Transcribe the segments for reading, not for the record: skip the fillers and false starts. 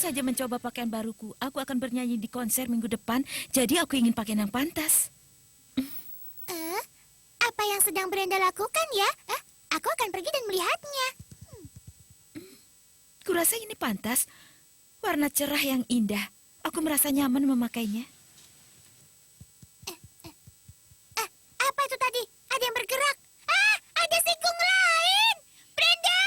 saja mencoba pakaian baruku. Aku akan bernyanyi di konser minggu depan, jadi aku ingin pakaian yang pantas. Apa yang sedang Brenda lakukan ya? Aku akan pergi dan melihatnya. Kurasa ini pantas. Warna cerah yang indah. Aku merasa nyaman memakainya. Apa itu tadi? Ada yang bergerak. Ada sikung lain. Brenda,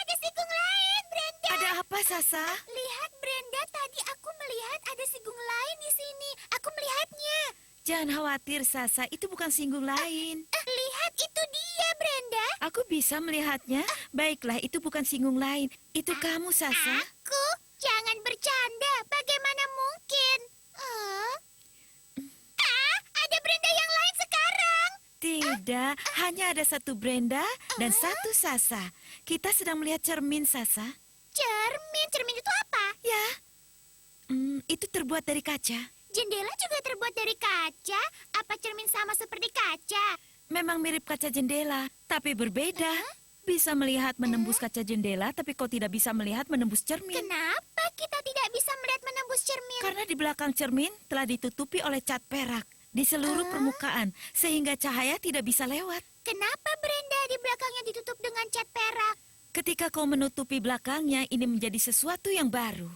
ada sikung lain, Brenda. Ada apa, Sasa? Lihat, Brenda, tadi aku melihat ada sikung lain di sini. Aku melihatnya. Jangan khawatir, Sasa. Itu bukan singgung lain. Lihat, itu dia, Brenda. Aku bisa melihatnya. Baiklah, itu bukan singgung lain. Itu kamu, Sasa. Aku? Jangan bercanda. Bagaimana mungkin? Ada Brenda yang lain sekarang. Tidak, hanya ada satu Brenda dan satu Sasa. Kita sedang melihat cermin, Sasa. Cermin itu apa? Ya, itu terbuat dari kaca. Jendela juga terbuat dari kaca. Apa cermin sama seperti kaca? Memang mirip kaca jendela, tapi berbeda. Bisa melihat menembus kaca jendela, tapi kau tidak bisa melihat menembus cermin. Kenapa kita tidak bisa melihat menembus cermin? Karena di belakang cermin telah ditutupi oleh cat perak di seluruh permukaan, sehingga cahaya tidak bisa lewat. Kenapa Brenda di belakangnya ditutup dengan cat perak? Ketika kau menutupi belakangnya, ini menjadi sesuatu yang baru.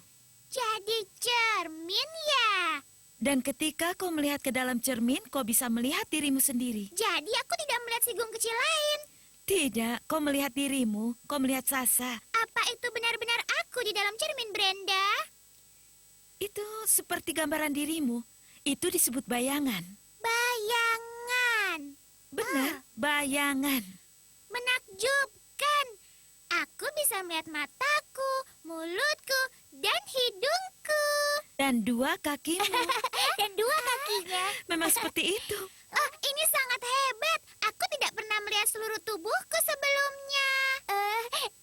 Jadi cermin ya? Dan ketika kau melihat ke dalam cermin, kau bisa melihat dirimu sendiri. Jadi aku tidak melihat sigung kecil lain. Tidak, kau melihat dirimu, kau melihat Sasa. Apa itu benar-benar aku di dalam cermin, Brenda? Itu seperti gambaran dirimu. Itu disebut bayangan. Bayangan. Benar, bayangan. Menakjubkan. Aku bisa melihat mataku, mulutku, dan hidungku. Dan dua kakimu. Dan dua kakinya. Memang seperti itu. Ini sangat hebat. Aku tidak pernah melihat seluruh tubuhku sebelumnya.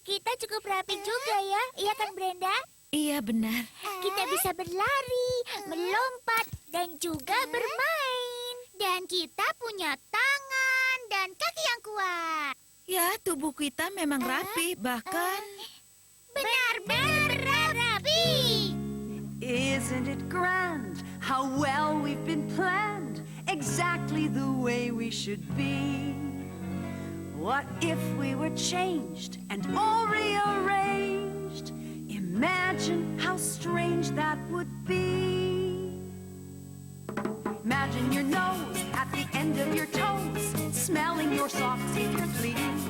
Kita cukup rapi juga ya, iya kan Brenda? Iya, benar. Kita bisa berlari, melompat, dan juga bermain. Dan kita punya tangan dan kaki yang kuat. Ya, tubuh kita memang rapi, bahkan... Benar-benar rapi. Isn't it grand how well we've been planned, exactly the way we should be? What if we were changed and all rearranged? Imagine how strange that would be. Imagine your nose at the end of your toes, smelling your socks if you please.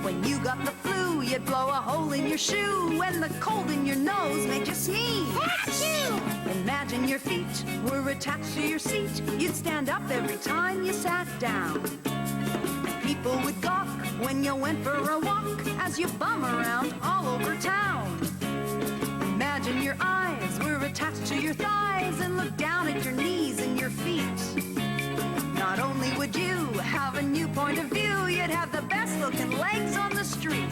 When you got the flu, you'd blow a hole in your shoe, and the cold in your nose made you sneeze. Achoo! Imagine your feet were attached to your seat. You'd stand up every time you sat down. People would gawk when you went for a walk as you bum around all over town. Imagine your eyes were attached to your thighs and looked down at your knees and your feet. Not only would you have a new point of view, you'd have the best looking legs on the street.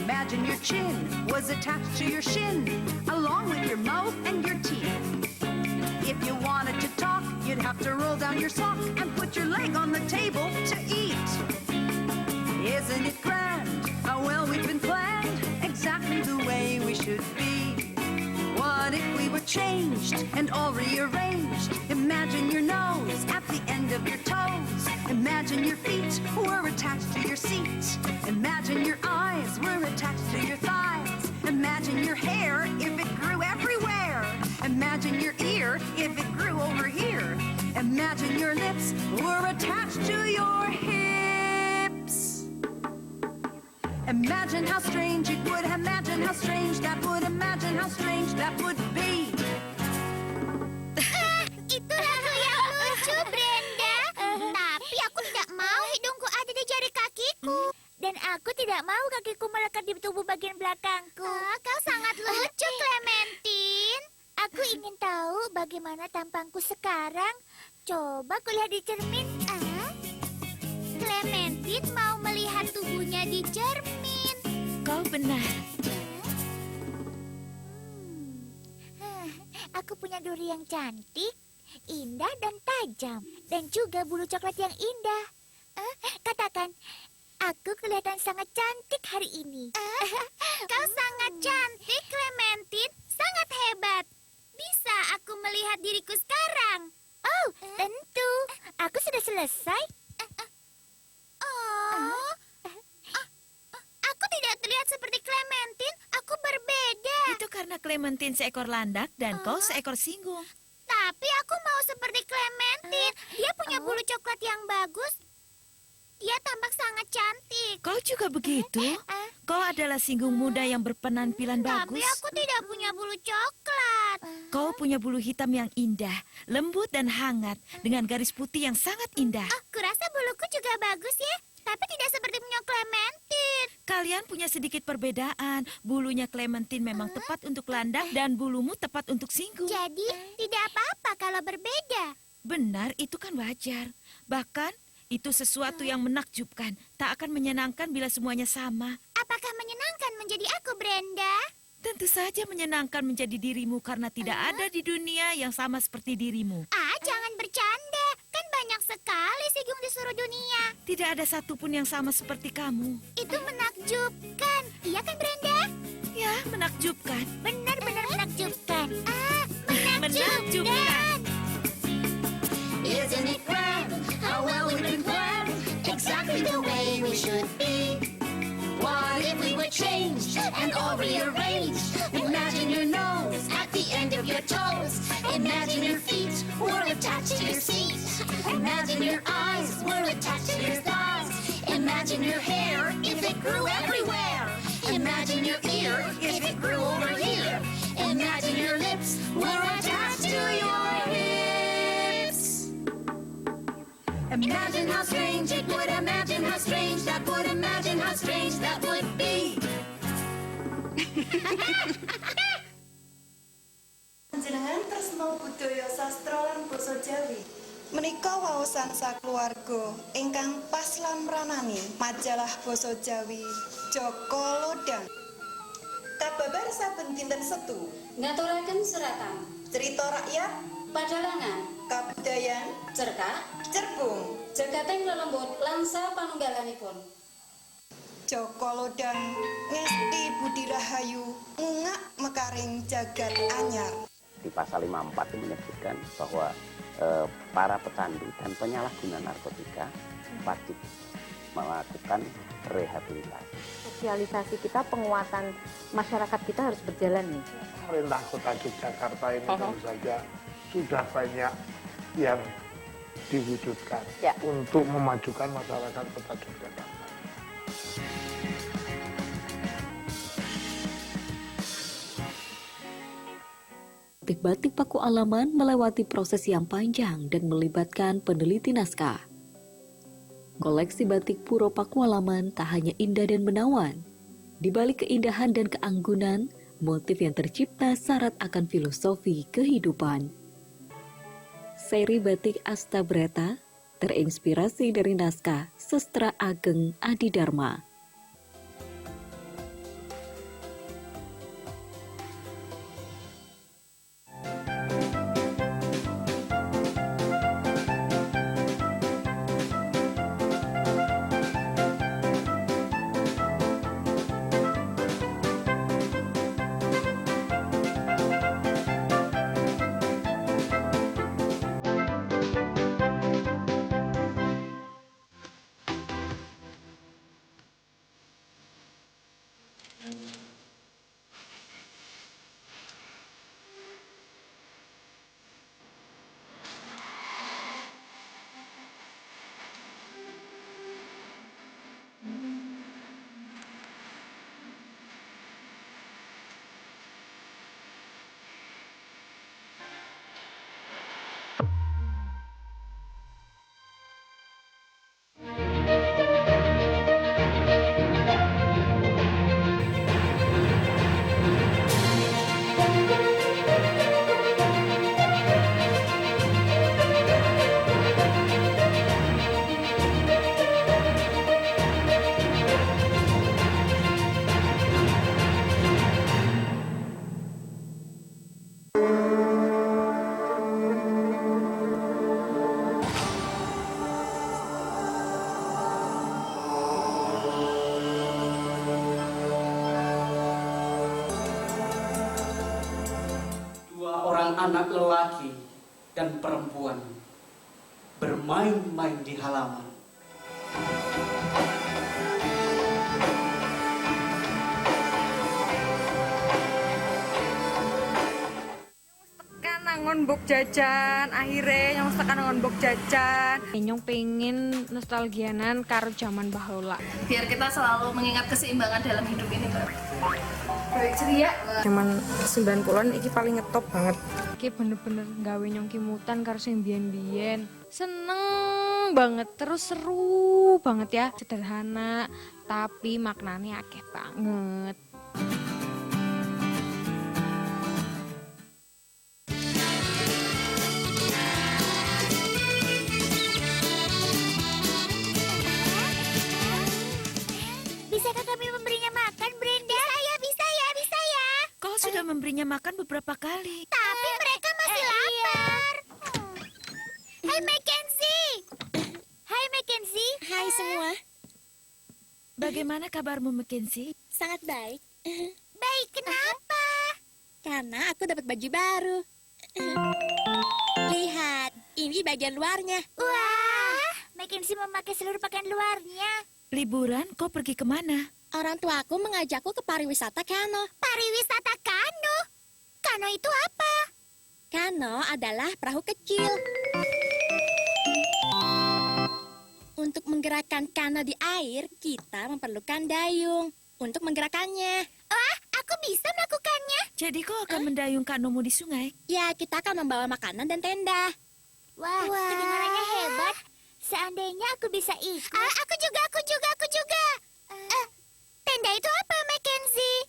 Imagine your chin was attached to your shin, along with your mouth and your teeth. If you wanted to talk, you'd have to roll down your sock and put your leg on the table to eat. Isn't it grand how well we've been planned, exactly the way we should be? What if we were changed and all rearranged? Imagine your nose at the end of your toes. Imagine your feet were attached to your seat. Imagine your eyes were attached to your thighs. Imagine your hair if it grew everywhere. Imagine your ear if it grew over here. Imagine your lips were attached to your hips. Imagine how strange it would, imagine how strange that would, imagine how strange that would be. Itu lagu yang lucu, Brenda. Tapi aku tidak mau hidungku ada di jari kakiku. Dan aku tidak mau kakiku melekat di tubuh bagian belakangku. Kau sangat lucu, Clementine. Aku ingin tahu bagaimana tampangku sekarang. Coba kulihat di cermin. Clementine mau melihat tubuhnya di cermin. Kau benar. Aku punya duri yang cantik, indah dan tajam. Dan juga bulu coklat yang indah. Katakan, Aku kelihatan sangat cantik hari ini. Kau sangat cantik, Clementine. Sangat hebat. Bisa aku melihat diriku sekarang? Oh, tentu. Aku sudah selesai. Oh, aku tidak terlihat seperti Clementine. Aku berbeda. Itu karena Clementine seekor landak dan kau seekor singgung. Tapi aku mau seperti Clementine. Dia punya bulu coklat yang bagus. Dia tampak sangat cantik. Kau juga begitu? Kau adalah singgung muda yang berpenampilan Tapi bagus. aku tidak punya bulu coklat. Kau punya bulu hitam yang indah, lembut dan hangat, dengan garis putih yang sangat indah. Aku rasa buluku juga bagus ya. Tapi tidak seperti punya Clementine. Kalian punya sedikit perbedaan. Bulunya Clementine memang tepat untuk landak dan bulumu tepat untuk singgung. Jadi tidak apa-apa kalau berbeda. Benar, itu kan wajar. Bahkan, itu sesuatu yang menakjubkan. Tak akan menyenangkan bila semuanya sama. Apakah menyenangkan menjadi aku, Brenda? Tentu saja menyenangkan menjadi dirimu karena tidak ada di dunia yang sama seperti dirimu. Jangan bercanda. Kan banyak sekali singgung di seluruh dunia. Tidak ada satupun yang sama seperti kamu. Itu menakjubkan. Iya kan, Brenda? Ya, menakjubkan. Benar-benar menakjubkan. Menakjubkan. Isn't it grand how well we've been planned? Exactly the way we should be. What if we were changed and all rearranged? Imagine your nose at the end of your toes. Imagine your feet were attached to your seat. Imagine your eyes were attached to your thighs. Imagine your hair if it grew everywhere. Imagine your ear if it grew over here. Imagine your lips were attached to your hips. Imagine how strange it would, imagine how strange that would, imagine how strange that would be. Panjenengan tresno budaya sastra lan basa Jawi. Menika waosan sakluwarga ingkang pas lan mranani majalah basa Jawi Joko Lodang. Kababar saben dinten Setu, Ngaturaken seratan, cerita rakyat, padalangan, kabudayan, cerkak, cerbung, jagating lelembut langsa panunggalanipun. Joko Lodang ngesti budi rahayu ngungak mekaring jagat anyar. Di pasal 54 itu menyebutkan bahwa para pecandu dan penyalahguna narkotika wajib melakukan rehabilitasi. Sosialisasi kita, penguatan masyarakat kita harus berjalan nih. Pemerintah Kota Yogyakarta ini tentu saja sudah banyak yang diwujudkan untuk memajukan masyarakat Kota Yogyakarta. Batik Paku Alaman melewati proses yang panjang dan melibatkan peneliti naskah. Koleksi batik Puro Paku Alaman tak hanya indah dan menawan. Di balik keindahan dan keanggunan, motif yang tercipta syarat akan filosofi kehidupan. Seri batik Astabreta terinspirasi dari naskah Sastra Ageng Adi Dharma. anak-anak lelaki dan perempuan bermain-main di halaman. Nangon bok jajan, akhirnya nyong tekan nangon bok jajan. Nyong pengen nostalgianan karo zaman baheula. Biar kita selalu mengingat keseimbangan dalam hidup ini, Mbak. Baik ceria. Zaman 90-an iki paling ngetop banget. Iki bener-bener gawe nyong kimutan karo sing biyen-biyen. Seneng banget, terus seru banget ya. Sederhana, tapi maknanya akeh banget. Bisakah kami memberinya makan, Brenda? Bisa ya. Kau sudah memberinya makan beberapa kali. Tapi mereka masih lapar. Hai Mackenzie. Hai semua. Bagaimana kabarmu, Mackenzie? Sangat baik. Baik, kenapa? Karena aku dapat baju baru. Lihat, ini bagian luarnya. Wah, Mackenzie memakai seluruh pakaian luarnya. Liburan, kau pergi kemana? Orang tuaku mengajakku ke pariwisata kano. Pariwisata kano? Kano itu apa? Kano adalah perahu kecil. Untuk menggerakkan kano di air, kita memerlukan dayung untuk menggerakkannya. Wah, aku bisa melakukannya. Jadi kau akan mendayung kanomu di sungai? Ya, kita akan membawa makanan dan tenda. Wah, kedengarannya hebat. Seandainya aku bisa ikut. Aku juga. Tenda itu apa, Mackenzie?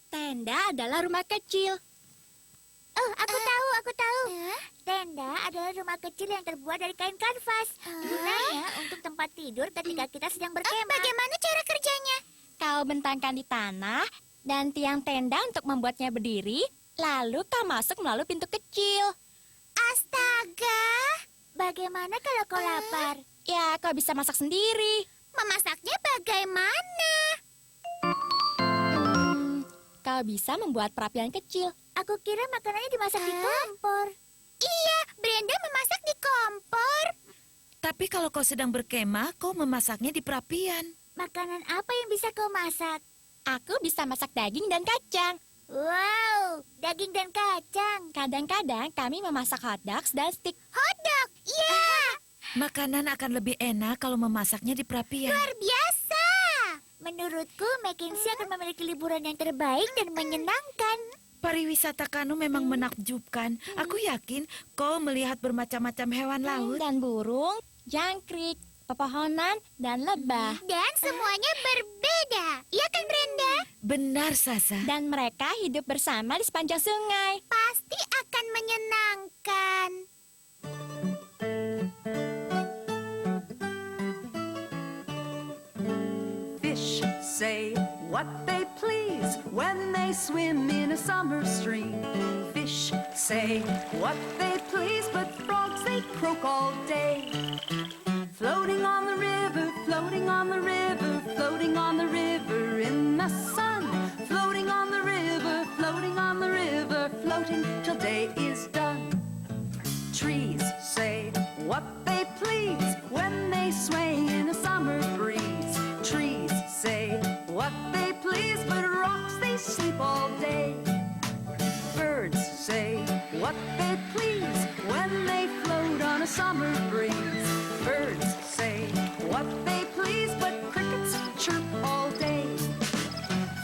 Tenda adalah rumah kecil. Oh, aku tahu. Tenda adalah rumah kecil yang terbuat dari kain kanvas. Gunanya untuk tempat tidur ketika kita sedang berkemah. Bagaimana cara kerjanya? Kau bentangkan di tanah dan tiang tenda untuk membuatnya berdiri, lalu kau masuk melalui pintu kecil. Astaga! Bagaimana kalau kau lapar? Ya, kau bisa masak sendiri. Memasaknya bagaimana? Kau bisa membuat perapian kecil. Aku kira makanannya dimasak di kompor. Iya, Brenda memasak di kompor. Tapi kalau kau sedang berkemah, kau memasaknya di perapian. Makanan apa yang bisa kau masak? Aku bisa masak daging dan kacang. Wow, daging dan kacang. Kadang-kadang kami memasak hotdogs dan stik. Hotdog, iya. Makanan akan lebih enak kalau memasaknya di perapian. Luar biasa. Menurutku, Mackenzie akan memiliki liburan yang terbaik dan menyenangkan. Pariwisata kano memang menakjubkan. Aku yakin kau melihat bermacam-macam hewan laut. Dan burung, jangkrik, pepohonan, dan lebah. Dan semuanya berbeda. Iya kan, Brenda? Benar, Sasa. Dan mereka hidup bersama di sepanjang sungai. Pasti akan menyenangkan. Fish say what they please when they swim in a summer stream. Fish say what they please, but frogs they croak all day. Floating on the river, floating on the river, floating on the river in the sun. Floating on the river, floating on the river, floating till day is done. Trees say what they please when they sway in a summer breeze. Trees say what they please, but rocks they sleep all day. Birds say what they please when they float on a summer breeze. Birds say what they please, but crickets chirp all day.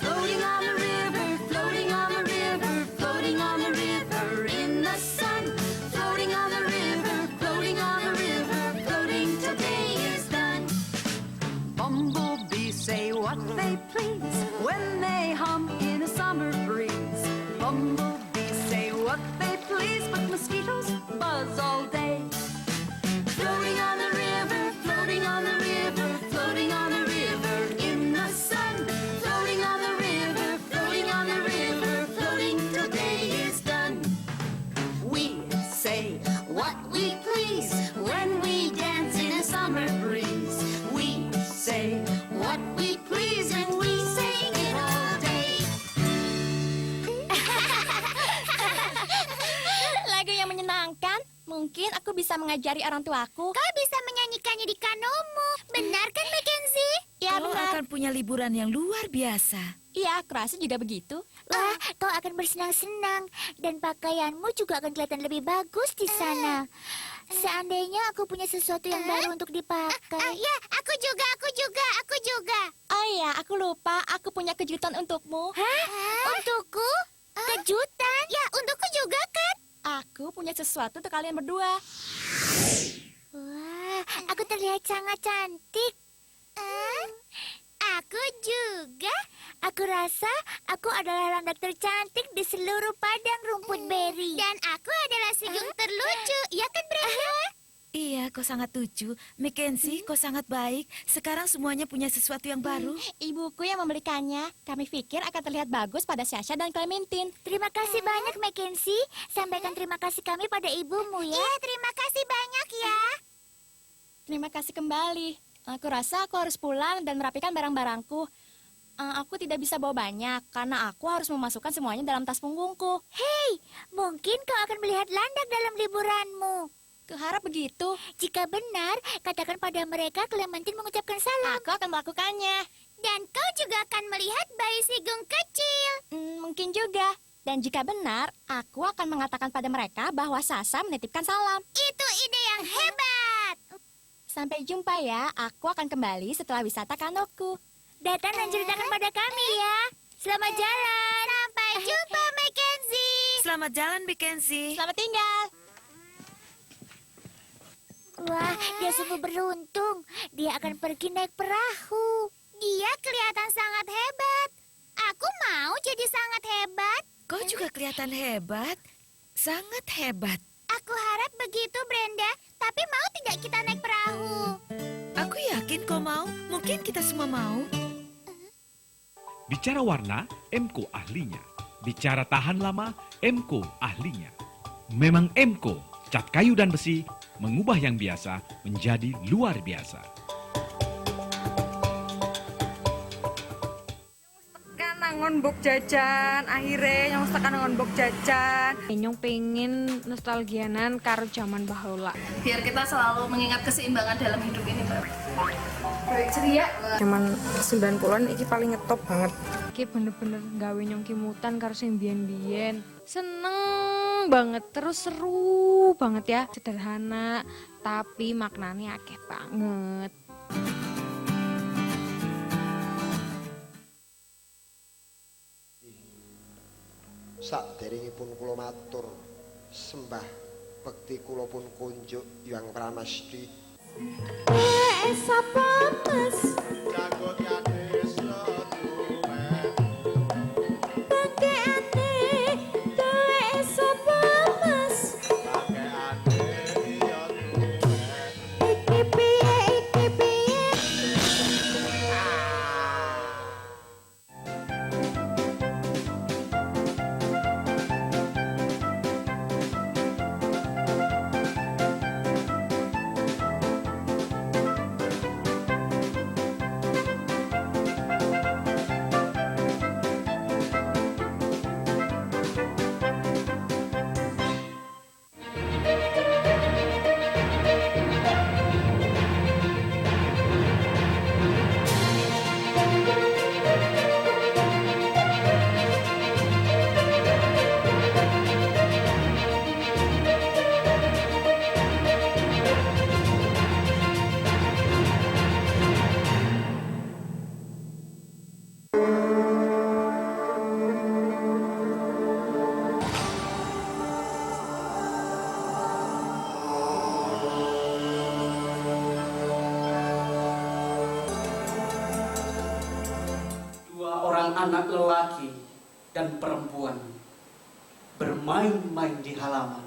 Floating on the river, floating on the river, floating on the river in the sun. Floating on the river, floating on the river, floating till day is done. Bumblebees say what they please when they hum in a summer breeze. Bumblebees say what they please, but mosquitoes buzz all day. Floating on the river, floating on the river, floating on the river in the sun. lagu yang menyenangkan. Mungkin aku bisa mengajari orang tuaku. Kau bisa menyanyikannya di kanomu. Benar kan, Mackenzie? Ya, Kau benar. akan punya liburan yang luar biasa. Iya, aku rasa juga begitu. Wah, kau akan bersenang-senang. Dan pakaianmu juga akan kelihatan lebih bagus di sana. Seandainya aku punya sesuatu yang baru untuk dipakai. Ya, aku juga. Oh iya, aku lupa. Aku punya kejutan untukmu. Hah? Untukku? Kejutan? Ya, untukku juga kan? Aku punya sesuatu untuk kalian berdua. Wah, aku terlihat sangat cantik. Aku juga. Aku rasa aku adalah landak tercantik di seluruh padang rumput beri. Dan aku adalah sigung terlucu. Ya kan, Brenda? Iya, kau sangat lucu. Mackenzie, kau sangat baik. Sekarang semuanya punya sesuatu yang baru. Ibuku yang membelikannya. Kami pikir akan terlihat bagus pada Sasha dan Clementine. Terima kasih banyak, Mackenzie. Sampaikan terima kasih kami pada ibumu ya. Iya, terima kasih banyak ya. Terima kasih kembali. Aku rasa aku harus pulang dan merapikan barang-barangku. Aku tidak bisa bawa banyak karena aku harus memasukkan semuanya dalam tas punggungku. Hei, mungkin kau akan melihat landak dalam liburanmu. Kuharap begitu. Jika benar, katakan pada mereka Clementine mengucapkan salam. Aku akan melakukannya. Dan kau juga akan melihat bayi sigung kecil. Mungkin juga. Dan jika benar, aku akan mengatakan pada mereka bahwa Sasa menitipkan salam. Itu ide yang hebat. Sampai jumpa ya. Aku akan kembali setelah wisata kanoku. Datang dan ceritakan pada kami ya. Selamat jalan. Sampai jumpa, Mackenzie. Selamat jalan, Mackenzie. Selamat tinggal. Wah, dia sungguh beruntung. Dia akan pergi naik perahu. Dia kelihatan sangat hebat. Aku mau jadi sangat hebat. Kau juga kelihatan hebat. Sangat hebat. Aku harap begitu, Brenda. Tapi mau tidak kita naik perahu? Aku yakin kau mau. Mungkin kita semua mau. Bicara warna, Emco ahlinya. Bicara tahan lama, Emco ahlinya. Memang Emco, cat kayu dan besi, mengubah yang biasa menjadi luar biasa. Tekan ngonbok jajan, akhirnya nyong tekan ngonbok jajan. Nyong pengen nostalgianan karo zaman baheula. Biar kita selalu mengingat keseimbangan dalam hidup ini, Mbak. Baik ceria. Zaman 90-an iki paling ngetop banget. Iki bener-bener gawe nyong kimutan karo sing biyen-biyen. Seneng banget, terus seru banget ya. Sederhana, tapi maknanya akeh banget. Saderengipun kula matur sembah bekti kula pun kunjuk Hyang Pramesti. Sapa Mas? Jagot kades anak lelaki dan perempuan bermain-main di halaman.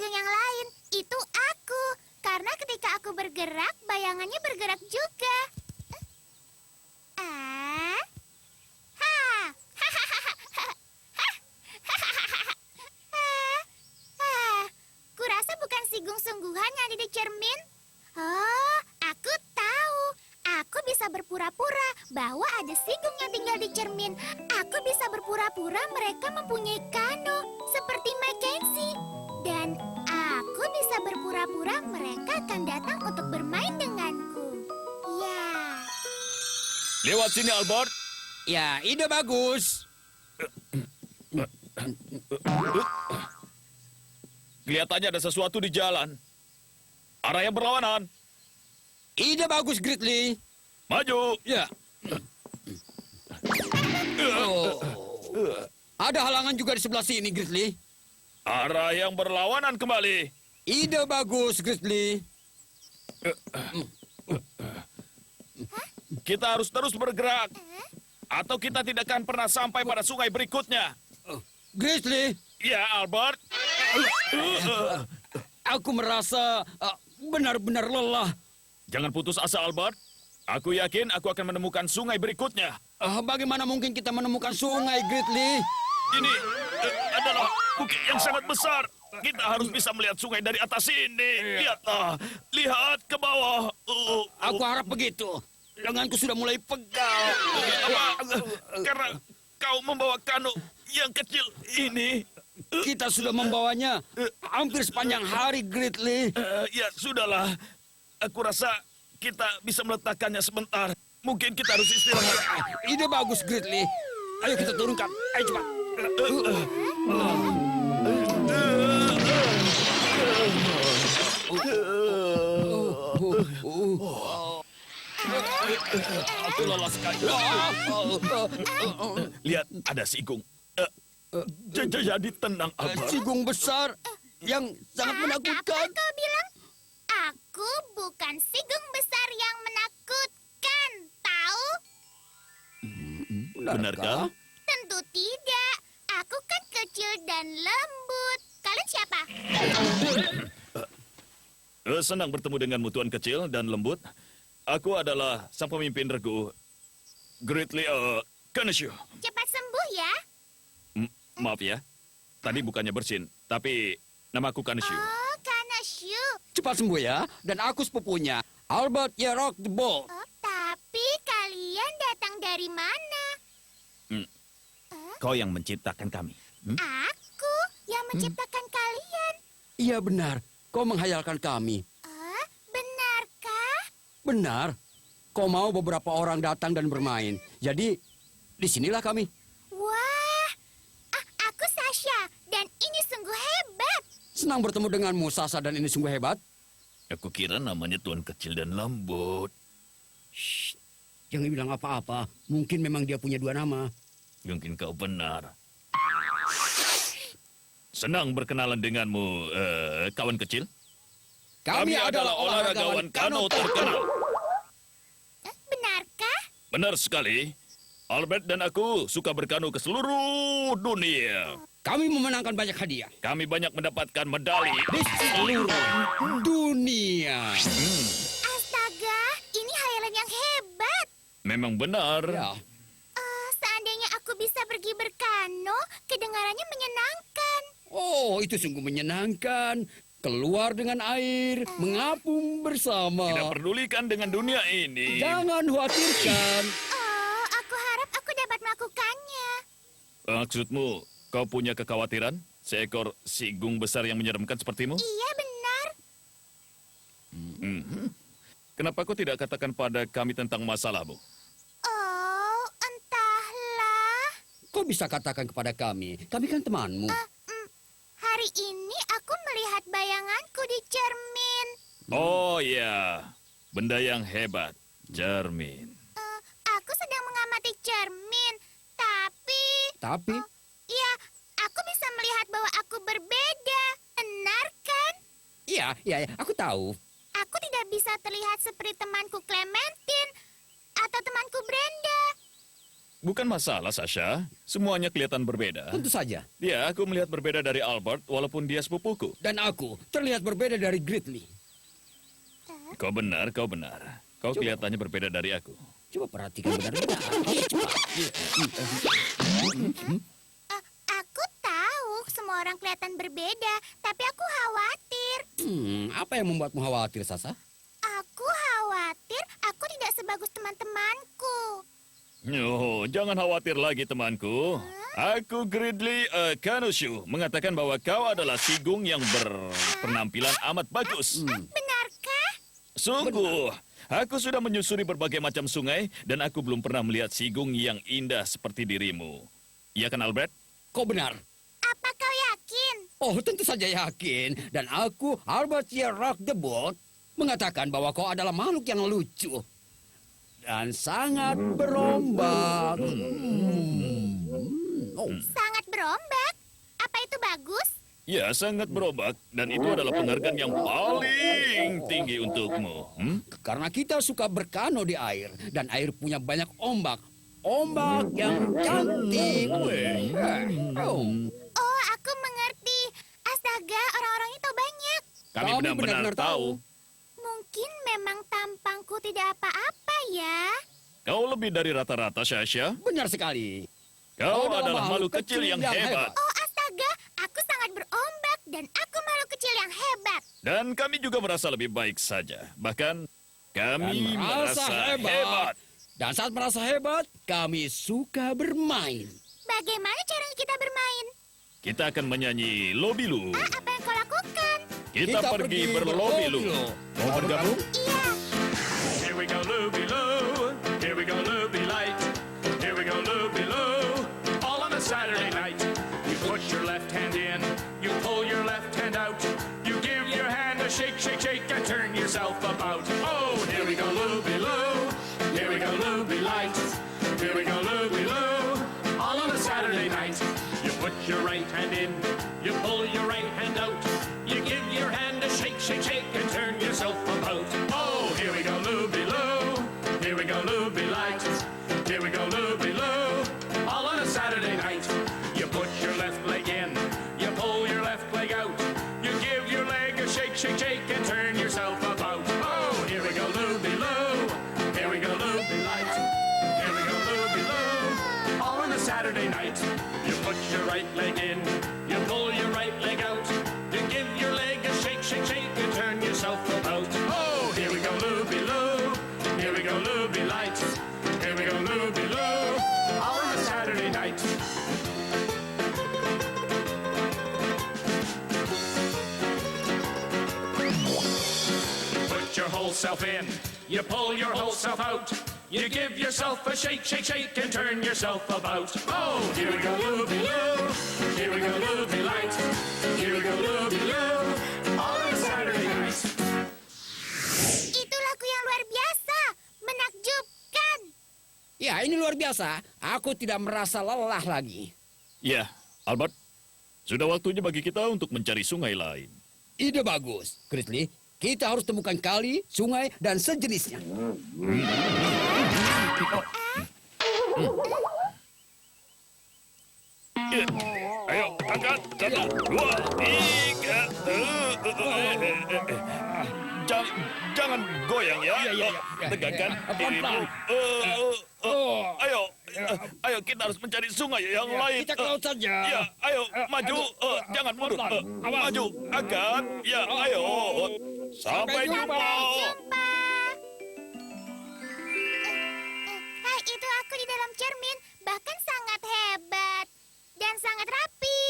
sigung yang lain. Itu aku. Karena ketika aku bergerak, bayangannya bergerak juga. Kurasa bukan sigung sungguhan yang ada di cermin. Oh, aku tahu. Aku bisa berpura-pura bahwa ada sigung yang tinggal di cermin. Aku bisa berpura-pura mereka mempunyai kano, seperti Mackenzie. Dan aku bisa berpura-pura mereka akan datang untuk bermain denganku. Ya. Lewat sini, Albert. Ya, ide bagus. Kelihatannya ada sesuatu di jalan. Arah yang berlawanan. Ide bagus, Gridley. Maju. Ya. Oh. Ada halangan juga di sebelah sini, Gridley. Arah yang berlawanan kembali. Ide bagus, Gridley. Kita harus terus bergerak. Atau kita tidak akan pernah sampai pada sungai berikutnya. Gridley. Ya, Albert. Aku merasa benar-benar lelah. Jangan putus asa, Albert. Aku yakin aku akan menemukan sungai berikutnya. Bagaimana mungkin kita menemukan sungai, Gridley? Ini adalah bukit yang sangat besar. Kita harus bisa melihat sungai dari atas ini. Lihatlah, lihat ke bawah. Aku harap begitu. Lenganku sudah mulai pegal. Karena kau membawa kano yang kecil ini. Kita sudah membawanya hampir sepanjang hari, Gridley. Ya, sudahlah. Aku rasa kita bisa meletakkannya sebentar. Mungkin kita harus istirahat. Ide bagus, Gridley. Ayo kita turunkan. Ayo cepat. Aku lelah sekali. Lihat, ada sigung. Jadi tenang, Albert. Sigung besar yang sangat menakutkan. Apa kau bilang? Aku bukan sigung besar yang menakutkan, tahu? Benarkah? Tentu tidak. Aku kan kecil dan lembut. Kalian siapa? Senang bertemu denganmu, Tuan kecil dan lembut. Aku adalah sang pemimpin regu, Gridley Kaneshu. Cepat sembuh ya. Maaf ya, tadi bukannya Bersin, tapi namaku Kaneshu. Oh, Kaneshu. Cepat sembuh ya, dan aku sepupunya, Albert Yerok the Bold. Oh, tapi kalian datang dari mana? Kau yang menciptakan kami. Aku yang menciptakan kalian. Iya benar, kau menghayalkan kami. Benarkah? Benar, kau mau beberapa orang datang dan bermain. Jadi, disinilah kami. Wah, aku Sasha, dan ini sungguh hebat. Senang bertemu denganmu, Sasa, dan ini sungguh hebat. Aku kira namanya Tuan kecil dan lembut. Shh, jangan bilang apa-apa. Mungkin memang dia punya 2 nama. Mungkin kau benar. Senang berkenalan denganmu, kawan kecil. Kami adalah olahragawan kano terkenal. Benarkah? Benar sekali. Albert dan aku suka berkano ke seluruh dunia. Kami memenangkan banyak hadiah. Kami banyak mendapatkan medali di seluruh dunia. Astaga, ini hayalan yang hebat. Memang benar. Ya. Seandainya aku bisa pergi berkano, kedengarannya menyenangkan. Oh, itu sungguh menyenangkan. Keluar dengan air, mengapung bersama. Tidak pedulikan dengan dunia ini. Jangan khawatirkan. Oh, aku harap aku dapat melakukannya. Maksudmu, kau punya kekhawatiran? Seekor sigung besar yang menyeramkan sepertimu? Iya, benar. Kenapa kau tidak katakan pada kami tentang masalahmu? Oh, entahlah. Kau bisa katakan kepada kami. Kami kan temanmu. Hari ini aku melihat bayanganku di cermin. Oh ya, benda yang hebat, cermin. Aku sedang mengamati cermin, tapi... Ya, aku bisa melihat bahwa aku berbeda. Benar kan? Iya, aku tahu. Aku tidak bisa terlihat seperti temanku Clementine atau temanku Brenda. Bukan masalah, Sasha. Semuanya kelihatan berbeda. Tentu saja. Ya, aku melihat berbeda dari Albert, walaupun dia sepupuku. Dan aku terlihat berbeda dari Gridley. Kau benar, kau benar. Kau kelihatannya berbeda dari aku. Coba perhatikan benar-benar. Aku tahu semua orang kelihatan berbeda, tapi aku khawatir. Apa yang membuatmu khawatir, Sasa? Aku khawatir aku tidak sebagus teman-temanku. Oh, jangan khawatir lagi, temanku. Aku Gridley Kanushu mengatakan bahwa kau adalah sigung yang berpenampilan amat bagus. Benarkah? Sungguh. Aku sudah menyusuri berbagai macam sungai dan aku belum pernah melihat sigung yang indah seperti dirimu. Iya kan, Albert? Kau benar. Apa kau yakin? Oh, tentu saja yakin. Dan aku, Albert C. Rock the Boat, mengatakan bahwa kau adalah makhluk yang lucu. Dan sangat berombak. Sangat berombak? Apa itu bagus? Ya, sangat berombak. Dan itu adalah penghargaan yang paling tinggi untukmu. Karena kita suka berkano di air. Dan air punya banyak ombak. Ombak yang cantik. Oh, aku mengerti. Astaga, orang-orang itu banyak. Kami benar-benar tahu. Mungkin memang tampangku tidak apa-apa ya. Kau lebih dari rata-rata, Sasha. Benar sekali. Kau adalah makhluk kecil yang hebat. Oh, astaga, aku sangat berombak dan aku makhluk kecil yang hebat. Dan kami juga merasa lebih baik saja. Bahkan kami merasa hebat. Dan saat merasa hebat, kami suka bermain. Bagaimana caranya kita bermain? Kita akan menyanyi Lobilu. Apa yang kau lakukan? Kita pergi berlobilu. Mau bergabung? Iya. Here we go, Lobilu. Here we go, Lobilight. Here we go, Lobilu. All on a Saturday night. You put your left hand in. You pull your left hand out. You give your hand a shake, shake, shake, and turn yourself about. Oh, here we go, Lobilu. Here we go, Lobilight. Here we go, Lobilu. All on a Saturday night. You put your right hand in. You pull your right hand out. You give your hand a shake, shake, shake, and turn yourself about. Oh, here we go, Lobilu. Here we go, Lobilight. Here we go, Lobilu. All on a Saturday night. You put your left leg in. You pull your left leg out. You give your leg a shake, shake, shake, and turn yourself about. Oh, here we go, Lobilu. Here we go, Lobilight. Here we go, Lobilu. All on a Saturday night. You put your right leg in. You pull your right leg out. You give your leg a shake, shake, shake, and turn yourself about. Oh, here we go, Lobilu. Here we go, Lobilight. Here we go, Lobilu. All on a Saturday night. Put your whole self in. You pull your whole self out. You give yourself a shake, shake, shake, and turn yourself about. Oh, here we go, Lobilu. Here we go, Lobilight. Here we go, Lobilu. All on a Saturday night. Itu lagu yang luar biasa. Menakjubkan. Ya, ini luar biasa. Aku tidak merasa lelah lagi. Ya, Albert. Sudah waktunya bagi kita untuk mencari sungai lain. Ide bagus. Gridley, kita harus temukan kali, sungai, dan sejenisnya. Ayo, angkat. 1, 2, 3. Jangan goyang ya. Tegakkan dirimu. Ayo, kita harus mencari sungai yang lain. Kita ke laut saja. Ya, ayo, maju. Jangan mundur. Maju, angkat. Ya, ayo. Sampai jumpa. Hai, itu aku di dalam cermin. Bahkan sangat hebat. Dan sangat rapi.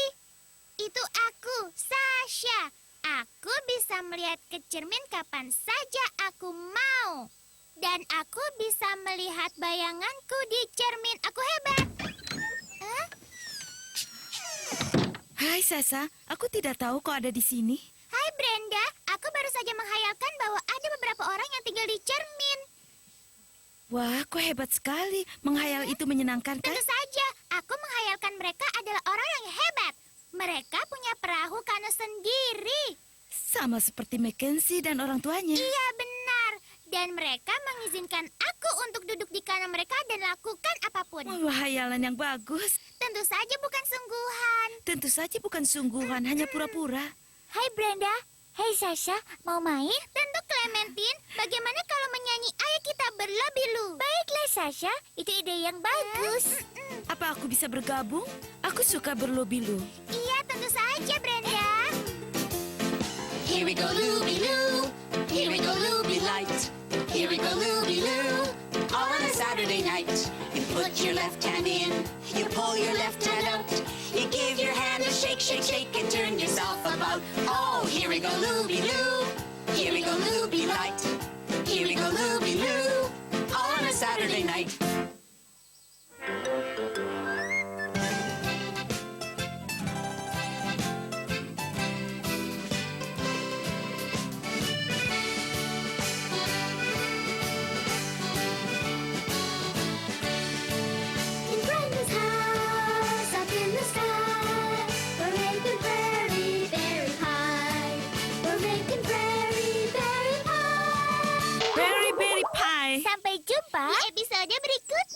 Itu aku, Sasha. Aku bisa melihat ke cermin kapan saja aku mau. Dan aku bisa melihat bayanganku di cermin. Aku hebat. Hai, Sasa. Aku tidak tahu kau ada di sini. Hai, Brenda. Aku baru saja menghayalkan bahwa ada beberapa orang yang tinggal di cermin. Wah, kau hebat sekali. Menghayal itu menyenangkan, kan? Tentu saja. Aku menghayalkan mereka adalah orang yang hebat. Mereka punya perahu kano sendiri. Sama seperti Mackenzie dan orang tuanya. Iya, benar. Dan Dan mereka mengizinkan aku untuk duduk di kanan mereka dan lakukan apapun. Wah, hayalan yang bagus. Tentu saja bukan sungguhan. Tentu saja bukan sungguhan, hanya pura-pura. Hai Brenda, hai Sasha, mau main? Tentu Clementine, bagaimana kalau menyanyi Ayo Kita Berlobilu? Baiklah Sasha, itu ide yang bagus. Apa aku bisa bergabung? Aku suka berlobilu. Iya, tentu saja Brenda. Here we go, Looby-Loo. Here we go, Looby Light. Here we go, Looby-Loo. All on a Saturday night. You put your left hand in. You pull your left hand out. You give your hand a shake, shake, shake, and turn yourself about. Oh, here we go, Looby-Loo. Here we go, Looby Light. Here we go, Looby-Loo. All on a Saturday night. In Brenda's house, up in the sky, we're making prairie very high. We're making prairie very high. Berry pie. Sampai jumpa di episode berikutnya.